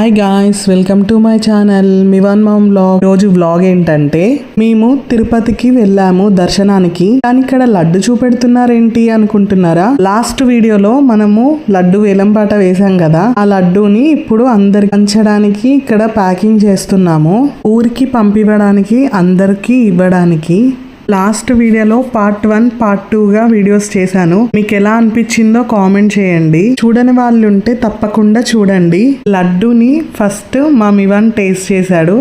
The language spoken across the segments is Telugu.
Hi guys, welcome to my channel మివన్ మామ్ వ్లాగ్. రోజు వ్లాగ్ ఏంటంటే మేము తిరుపతికి వెళ్ళాము దర్శనానికి. కానీ ఇక్కడ లడ్డు చూపెడుతున్నారేంటి అనుకుంటున్నారా? లాస్ట్ వీడియోలో మనము లడ్డు వేలంపాట వేసాం కదా, ఆ లడ్డూని ఇప్పుడు అందరికి పంచడానికి ఇక్కడ ప్యాకింగ్ చేస్తున్నాము. ఊరికి పంపివ్వడానికి, అందరికి ఇవ్వడానికి. లాస్ట్ వీడియోలో పార్ట్ 1 పార్ట్ 2గా వీడియోస్ చేశాను. మీకు ఎలా అనిపించిందో కామెంట్ చేయండి. చూడని వాళ్ళు ఉంటే తప్పకుండా చూడండి. లడ్డూని ఫస్ట్ మా మివన్ టేస్ట్ చేశాడు.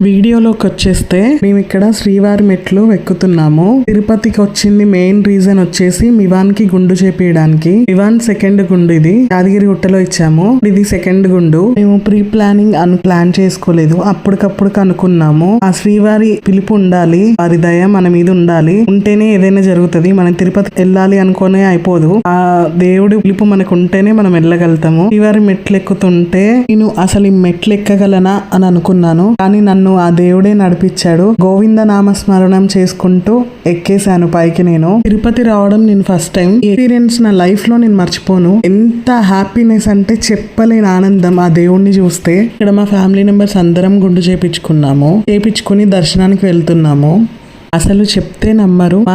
వీడియోలోకి వచ్చేస్తే మేము ఇక్కడ శ్రీవారి మెట్లు ఎక్కుతున్నాము. తిరుపతికి వచ్చింది మెయిన్ రీజన్ వచ్చేసి మివాన్ కి గుండు చేపించడానికి. మివాన్ సెకండ్ గుండు ఇది యాదగిరి గుట్టలో ఇచ్చాము. ఇది సెకండ్ గుండు. మేము ప్రీ ప్లానింగ్ ప్లాన్ చేసుకోలేదు, అప్పటికప్పుడు కనుక్కున్నాము. ఆ శ్రీవారి పిలుపు ఉండాలి, వారి దయ మన మీద ఉండాలి, ఉంటేనే ఏదైనా జరుగుతుంది. మనం తిరుపతి వెళ్ళాలి అనుకోనే అయిపోదు. ఆ దేవుడి పిలుపు మనకు ఉంటేనే మనం వెళ్ళగలుగుతాము. శ్రీవారి మెట్లు ఎక్కుతుంటే నేను అసలు ఈ మెట్లు ఎక్కగలనా అని అనుకున్నాను, కానీ నన్ను ఆ దేవుడే నడిపించాడు. గోవింద నామస్మరణం చేసుకుంటూ ఎక్కేశాను పైకి. నేను తిరుపతి రావడం నేను ఫస్ట్ టైం. ఎక్స్పీరియన్స్ నా లైఫ్ లో నేను మర్చిపోను. ఎంత హ్యాపీనెస్ అంటే చెప్పలేని ఆనందం ఆ దేవుణ్ణి చూస్తే. ఇక్కడ మా ఫ్యామిలీ మెంబర్స్ అందరం గుండు చేపించుకుని దర్శనానికి వెళ్తున్నాము. అసలు చెప్తే నమ్మరు. మా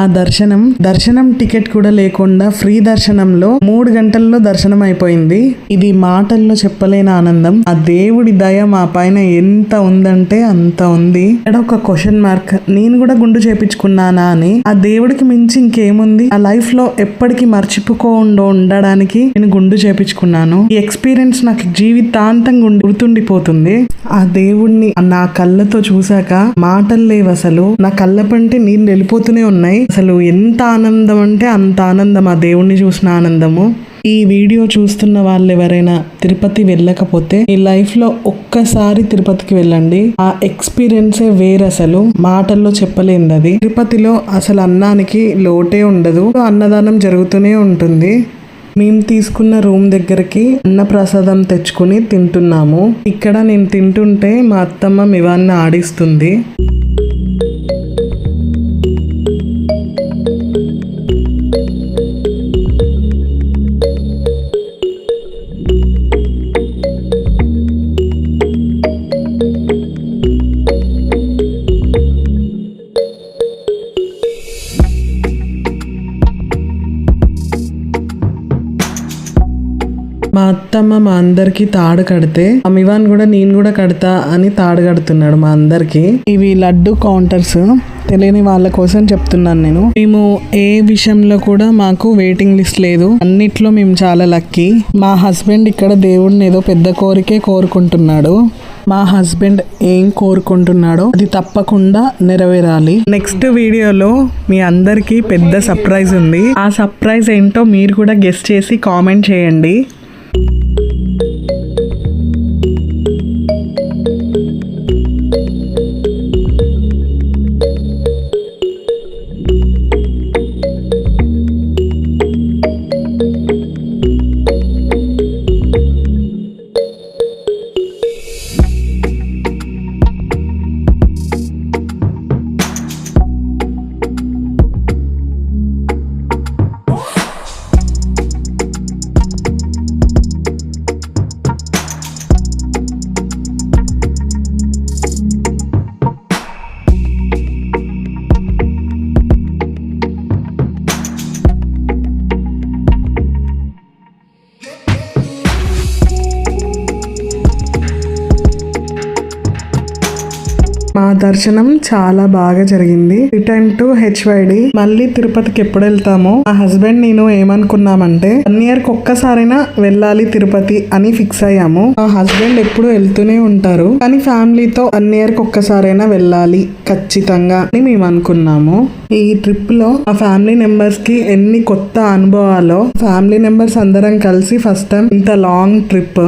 దర్శనం టికెట్ కూడా లేకుండా ఫ్రీ దర్శనంలో 3 గంటల్లో దర్శనం అయిపోయింది. ఇది మాటల్లో చెప్పలేని ఆనందం. ఆ దేవుడి దయ మా పైన ఎంత ఉందంటే అంత ఉంది. ఇక్కడ ఒక క్వశ్చన్ మార్క్, నేను కూడా గుండు చేపించుకున్నానా అని. ఆ దేవుడికి మించి ఇంకేముంది? ఆ లైఫ్ లో ఎప్పటికీ మర్చిపోకుండా ఉండడానికి నేను గుండు చేపించుకున్నాను. ఈ ఎక్స్పీరియన్స్ నాకు జీవితాంతం గుర్తుండిపోతుంది. ఆ దేవుడిని నా కళ్ళతో చూసాక మాటలు లేవు. అసలు నా కళ్ళ నీళ్ళు వెళ్ళిపోతూనే ఉన్నాయి. అసలు ఎంత ఆనందం అంటే అంత ఆనందం, ఆ దేవుణ్ణి చూసిన ఆనందము. ఈ వీడియో చూస్తున్న వాళ్ళు ఎవరైనా తిరుపతి వెళ్ళకపోతే ఈ లైఫ్ లో ఒక్కసారి తిరుపతికి వెళ్ళండి. ఆ ఎక్స్పీరియన్సే వేరు, అసలు మాటల్లో చెప్పలేంది. అది తిరుపతిలో అసలు అన్నానికి లోటే ఉండదు. అన్నదానం జరుగుతూనే ఉంటుంది. మేము తీసుకున్న రూమ్ దగ్గరికి అన్నప్రసాదం తెచ్చుకుని తింటున్నాము. ఇక్కడ నేను తింటుంటే మా అత్తమ్మ మివాన్ని ఆడిస్తుంది. మా అత్తమ్మ మా అందరికి తాడు కడితే మివాన్ కూడా నేను కూడా కడతా అని తాడు కడుతున్నాడు మా అందరికి. ఇవి లడ్డు కౌంటర్స్, తెలియని వాళ్ళ కోసం చెప్తున్నాను నేను. మేము ఏ విషయంలో కూడా మాకు వెయిటింగ్ లిస్ట్ లేదు. అన్నిట్లో మేము చాలా లక్కీ. మా హస్బెండ్ ఇక్కడ దేవుడిని ఏదో పెద్ద కోరికే కోరుకుంటున్నాడు. మా హస్బెండ్ ఏం కోరుకుంటున్నాడో అది తప్పకుండా నెరవేరాలి. నెక్స్ట్ వీడియోలో మీ అందరికి పెద్ద సర్ప్రైజ్ ఉంది. ఆ సర్ప్రైజ్ ఏంటో మీరు కూడా గెస్ చేసి కామెంట్ చేయండి. మా దర్శనం చాలా బాగా జరిగింది. Return to HYD. మళ్ళీ తిరుపతికి ఎప్పుడు వెళ్తామో మా హస్బెండ్ నేను ఏమనుకున్నామంటే 1 ఇయర్కి ఒక్కసారైనా వెళ్ళాలి తిరుపతి అని ఫిక్స్ అయ్యాము. మా హస్బెండ్ ఎప్పుడు వెళ్తూనే ఉంటారు, కానీ ఫ్యామిలీతో 1 ఇయర్కి ఒక్కసారైనా వెళ్ళాలి ఖచ్చితంగా అని మేము అనుకున్నాము. ఈ ట్రిప్ లో మా ఫ్యామిలీ మెంబర్స్ కి ఎన్ని కొత్త అనుభవాలో. ఫ్యామిలీ మెంబర్స్ అందరం కలిసి ఫస్ట్ టైం ఇంత లాంగ్ ట్రిప్.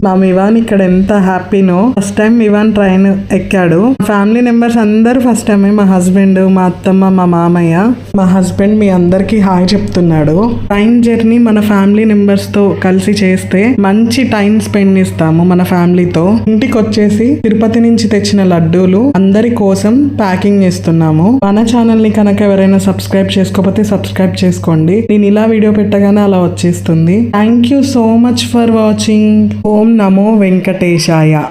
మా మివాన్ ఇక్కడ ఎంత హ్యాపీనో. ఫస్ట్ టైం మివాన్ ట్రైన్ ఎక్కాడు. ఫ్యామిలీ మెంబర్స్ అందరూ ఫస్ట్ టైమే, మా హస్బెండ్, మా అత్తమ్మ, మా మామయ్య. మా హస్బెండ్ మీ అందరికి హాయ్ చెప్తున్నాడు. ట్రైన్ జర్నీ మన ఫ్యామిలీ మెంబర్స్ తో కలిసి చేస్తే మంచి టైం స్పెండ్ చేస్తాము మన ఫ్యామిలీతో. ఇంటికి వచ్చేసి తిరుపతి నుంచి తెచ్చిన లడ్డూలు అందరి కోసం ప్యాకింగ్ చేస్తున్నాము. మన ఛానల్ ని కనుక ఎవరైనా సబ్స్క్రైబ్ చేసుకోకపోతే సబ్స్క్రైబ్ చేసుకోండి. నేను ఇలా వీడియో పెట్టగానే అలా వచ్చేస్తుంది. Thank you so much for watching. ఓం నమో వెంకటేశాయ.